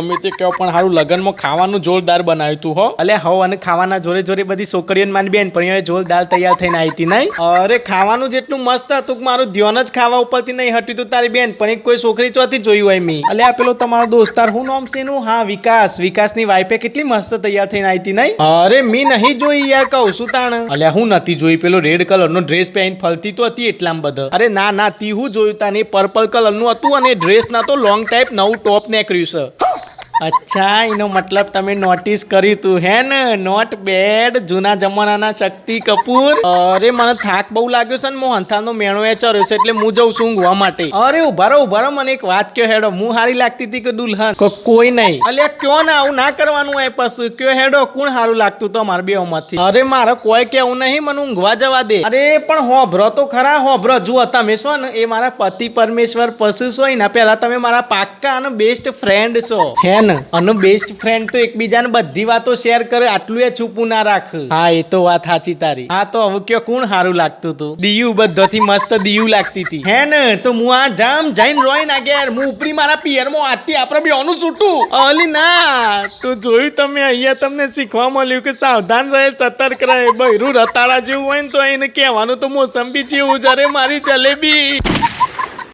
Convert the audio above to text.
ગમે તે કહો પણ હારું લગનમાં ખાવાનું જોરદાર બનાવ્યું તું હો. અલે હો અને ખાવાના જોરે જોરે બધી છોકરીઓને મારી બેન પણ હવે જોરદાર તૈયાર થઈને આવી હતી નહીં. અરે ખાવાનું જેટલું મસ્ત હતું કે મારું ધ્યાન જ ખાવા ઉપરથી નહીં હટ્યું તું તારી બેન પણ એક કોઈ છોકરી ચોથી જોયું હોય મી. અલે આ પેલો તમારો દોસ્તાર હું નામ છે એનું? હા વિકાસની વાઈફે કેટલી મસ્ત તૈયાર થઈને આવી હતી નહીં. અરે મી નહીં જોઈ યાર કહું છું તાણ. અલ્યા હું નથી જોઈ પેલો રેડ કલરનો ડ્રેસ પહેરીને ફરતી તો હતી એટલામાં બધા. અરે ના તી હું જોયું તાને પર્પલ કલરનું હતું અને ડ્રેસ ના તો લોંગ ટાઈપ નવું ટોપ નીકળ્યું છે. અચ્છા એનો મતલબ તમે નોટિસ કર્યું તું હે ને? Not bad. જૂના જમાનાના શક્તિ કપૂર. અરે મને થાક બહુ લાગ્યો છે ને મોહનથાળનો મેણો એ ચર્યો છે એટલે હું જઉં છું ઊંઘવા માટે. અરે ઉભારો મને એક વાત કયો હેડો. હું હારી લાગતી હતી કે દુલ્હન? કોઈ નહીં. અલ્યા કયો ને આવું ના કરવાનું હોય પછી કયો હેડો કોણ હારું લાગતું તો મારા બેમાંથી? અરે મારે કોઈ કેવું નહીં મને ઊંઘવા જવા દે. અરે પણ હોભરો તો ખરા હોભરો. જુઓ તમે છો ને એ મારા પતિ પરમેશ્વર પછી છો એના પહેલા તમે મારા પાક્કા અને બેસ્ટ ફ્રેન્ડ છો હે ને? અને બેસ્ટ ફ્રેન્ડ તો એકબીજાને બધી વાતો શેર કરે આટલું એ છૂપું ના રાખ. હા એ તો વાત સાચી તારી. હા તો હવે કયો કોણ હારું લાગતું તું? દિયુ બધોથી મસ્ત દિયુ લાગતી હતી હે ને? તો હું આ જામ જઈને રોઈ ના ગયા હું ઉપરી મારા પિયરમાં આતી આપણે બેઓનું છૂટું. અલી ના તો જોયું તમે અહીંયા તમને શીખવા મળ્યું કે સાવધાન રહે સતર્ક રહે. બૈરું રતાળા જેવું હોય ને તો એને કહેવાનું તો મોસંબી જેવું જરે મારી જલેબી.